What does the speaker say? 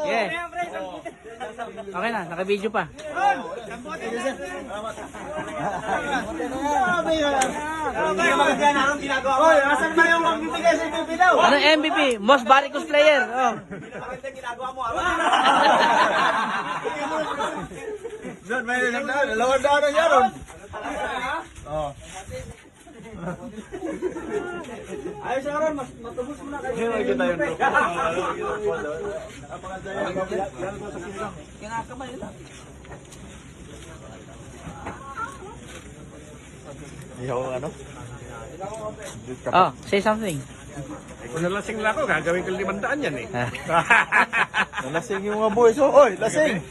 Yeah. Okay na, naka-video pa. Ano MVP? Most varicose player. Oh. John, may dalawang daan na yan. Oh. Ayos na ron, matubos mo na kayo. Hindi makikita yun. Kinakamay lang. Ihaw ang ano? Oh, say something. Kung nalasing lang ako, gagawin ko 500 yan eh. Nalasing yung mga boys. Oh, oy, lasing!